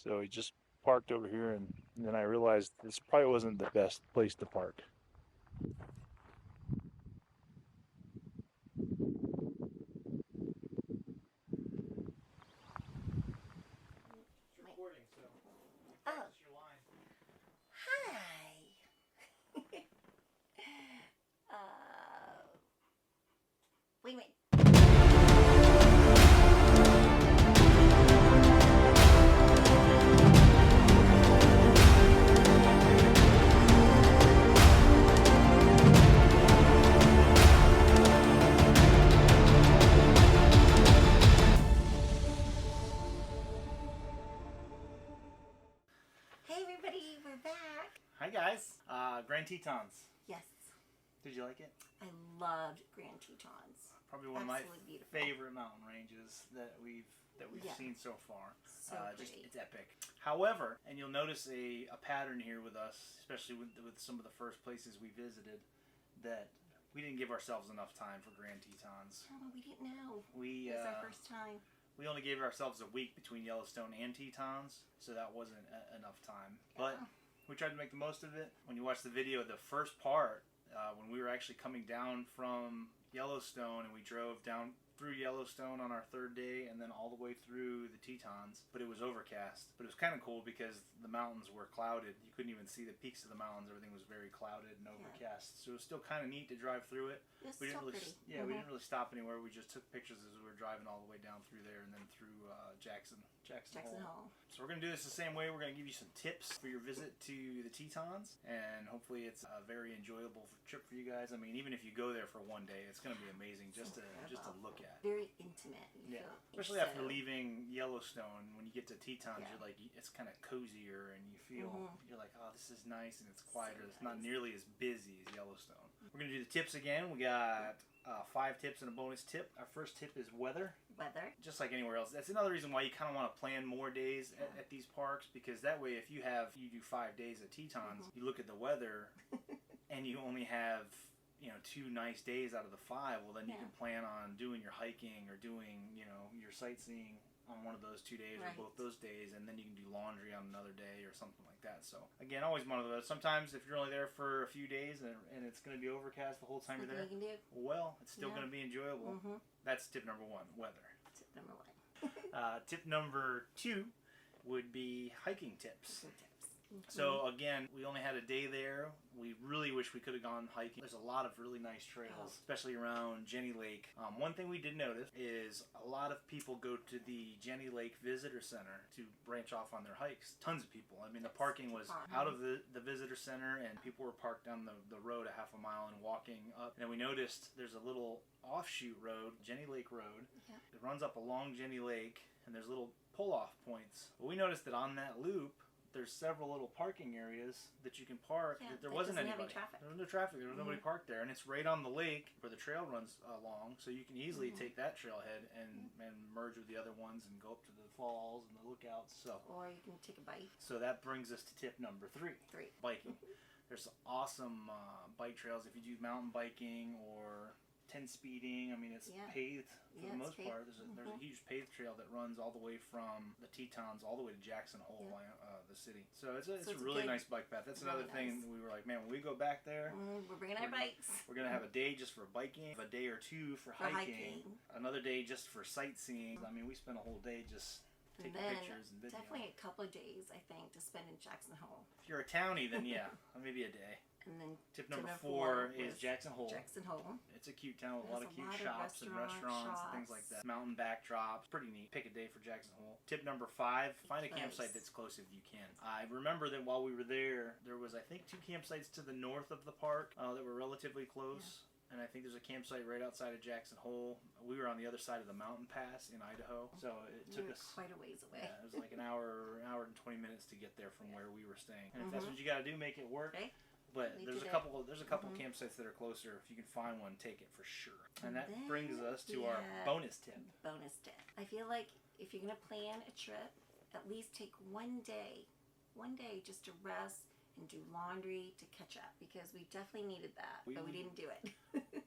So we just parked over here, and then I realized this probably wasn't the best place to park. It's recording, so practice your line. Hi. Wait a minute. Hey everybody, we're back. Hi guys, Grand Tetons. Yes, Did you like it? I loved Grand Tetons. Probably one Absolutely of my beautiful. favorite mountain ranges that we've Yeah. seen so far. So Just pretty. it's epic. However, and you'll notice a pattern here with us, especially with some of the first places we visited, that we didn't give ourselves enough time for Grand Tetons. Oh, we didn't know. We It was our first time. we only gave ourselves a week between Yellowstone and Tetons, so that wasn't enough time. But Yeah. we tried to make the most of it. When you watch the video, the first part, when we were actually coming down from Yellowstone and we drove down through Yellowstone on our third day and then all the way through the Tetons, but it was overcast. But it was kind of cool because the mountains were clouded. You couldn't even see the peaks of the mountains. Everything was very clouded and overcast. So it was still kind of neat to drive through it. It was We didn't so really, pretty. we didn't really stop anywhere. We just took pictures as we were driving all the way down through there and then through Jackson Hole. So we're gonna do this the same way. We're gonna give you some tips for your visit to the Tetons, and hopefully it's a very enjoyable trip for you guys. I mean, even if you go there for one day, it's gonna be amazing just to look at. Very intimate. You Yeah, feel especially so- after leaving Yellowstone, when you get to Tetons, Yeah. you're like, it's kind of cozier, and you feel you're like, oh, this is nice, and it's quieter. So It's not nice. nearly as busy as Yellowstone. We're gonna do the tips again. We got 5 tips and a bonus tip. Our first tip is weather. Weather. Just like anywhere else. That's another reason why you kind of want to plan more days at these parks, because that way if you do 5 days at Tetons, you look at the weather and you only have 2 nice days out of the 5, well then you can plan on doing your hiking or doing your sightseeing on one of those 2 days or both those days, and then you can do laundry on another day or something like that. So again, always one of those. Sometimes if you're only there for a few days and it's going to be overcast the whole time you're there, You can do. well, it's still going to be enjoyable. That's tip number 1, weather. Tip number 1. Tip number 2 would be hiking tips. Tips. So again, we only had a day there. We really wish we could have gone hiking. There's a lot of really nice trails, especially around Jenny Lake. One thing we did notice is a lot of people go to the Jenny Lake Visitor Center to branch off on their hikes. Tons of people. I mean, the parking was out of the visitor center, and people were parked down the road a half a mile and walking up. And we noticed there's a little offshoot road, Jenny Lake Road. Yeah. It runs up along Jenny Lake, and there's little pull-off points. But we noticed that on that loop, there's several little parking areas that you can park. Yeah, There that wasn't doesn't have anybody. any traffic. There was no traffic. There was nobody parked there, and it's right on the lake where the trail runs along. So you can easily take that trailhead and merge with the other ones and go up to the falls and the lookouts. So Or you can take a bite. so that brings us to tip number 3: biking. There's some awesome bike trails if you do mountain biking or 10 speeding. I mean, it's paved for the most part. There's a huge paved trail that runs all the way from the Tetons all the way to Jackson Hole, the city. So it's a really nice bike path. That's another thing that we were like, man, when we go back there, we're bringing our bikes. we're going to have a day just for biking, a day or 2 for hiking, another day just for sightseeing. I mean, we spent a whole day just taking pictures and videos. Definitely a couple of days, I think, to spend in Jackson Hole. If you're a townie, then yeah, maybe a day. And then Tip number 4 is was Jackson Hole. Jackson Hole. It's a cute town with a lot of cute lot of shops and restaurants and things like that. Mountain backdrops. Pretty neat. Pick a day for Jackson Hole. Tip number 5, find a campsite that's close if you can. I remember that while we were there was, I think, 2 campsites to the north of the park that were relatively close. And I think there's a campsite right outside of Jackson Hole. We were on the other side of the mountain pass in Idaho. So it took us quite a ways away. Yeah, it was like an hour and 20 minutes to get there from where we were staying. And if that's what you got to do, make it work. Okay. But there's a couple campsites that are closer. If you can find one, take it for sure. And that brings us to our bonus tip. Bonus tip. I feel like if you're going to plan a trip, at least take one day just to rest and do laundry to catch up, because we definitely needed that, but we didn't do it.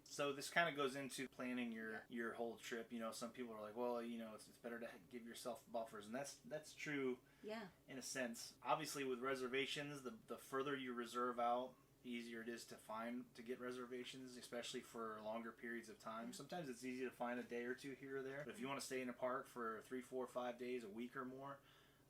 So this kind of goes into planning your whole trip. Some people are like, well, it's better to give yourself buffers, and that's true. Yeah. sense. Obviously, with reservations, the further you reserve out, the easier it is to get reservations, especially for longer periods of time. Sometimes it's easy to find a day or two here or there, but if you want to stay in a park for 3, 4, 5 days, a week or more,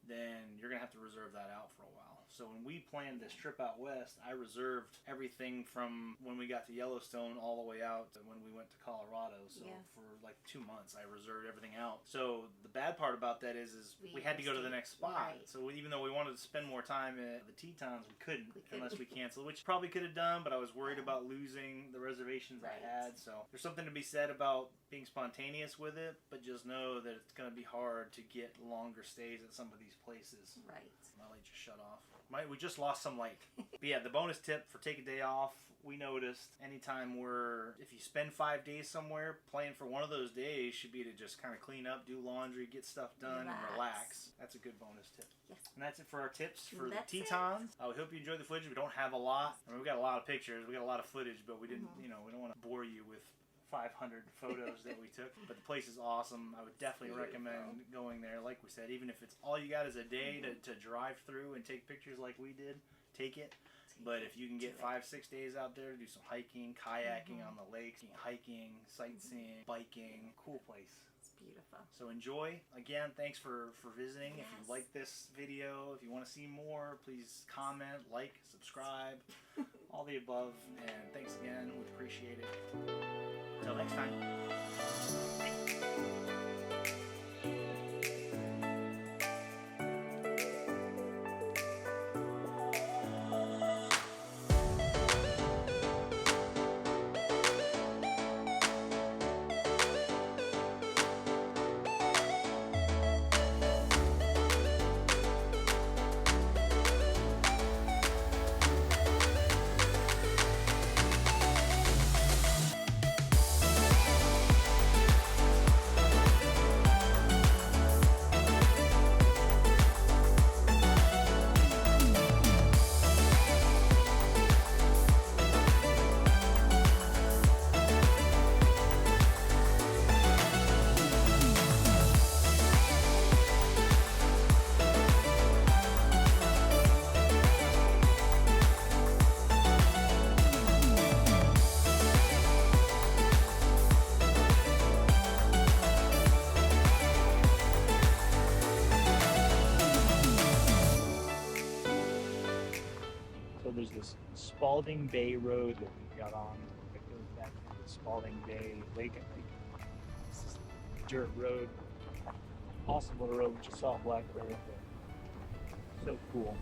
then you're gonna have to reserve that out for a while. So when we planned this trip out west, I reserved everything from when we got to Yellowstone all the way out to when we went to Colorado. So for like 2 months, I reserved everything out. So the bad part about that is we had to go to the next spot. Right. So even though we wanted to spend more time at the Tetons, we couldn't unless we canceled, which probably could have done, but I was worried about losing the reservations I had. So there's something to be said about being spontaneous with it, but just know that it's going to be hard to get longer stays at some of these places. Right. My light just shut off. We just lost some light. But yeah, the bonus tip for take a day off, we noticed anytime if you spend 5 days somewhere, plan for one of those days should be to just kind of clean up, do laundry, get stuff done, and relax. That's a good bonus tip. Yes. And that's it for our tips for the Tetons. We hope you enjoyed the footage. We don't have a lot. I mean, we got a lot of pictures. We got a lot of footage, but we didn't, we don't want to bore you with 500 photos that we took, but the place is awesome. I would definitely recommend going there. Like we said, even if it's all you got is a day to drive through and take pictures like we did, take it. But if you can get 5, 6 days out there to do some hiking, kayaking on the lakes, hiking, sightseeing, biking, cool place. It's beautiful. So enjoy. Again, thanks for visiting. Yes. If you like this video, if you want to see more, please comment, like, subscribe, all the above. And thanks again. We appreciate it. Until next time. There's this Spalding Bay Road that we got on that goes back to the Spalding Bay Lake, I think. It's this dirt road. Awesome little road, which is saw black there. So cool.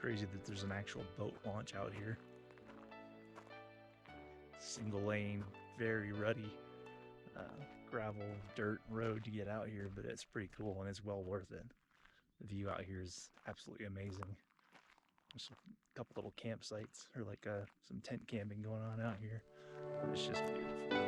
Crazy that there's an actual boat launch out here. Single lane, very ruddy gravel, dirt road to get out here, but it's pretty cool and it's well worth it. The view out here is absolutely amazing. There's a couple little campsites or like some tent camping going on out here. It's just beautiful.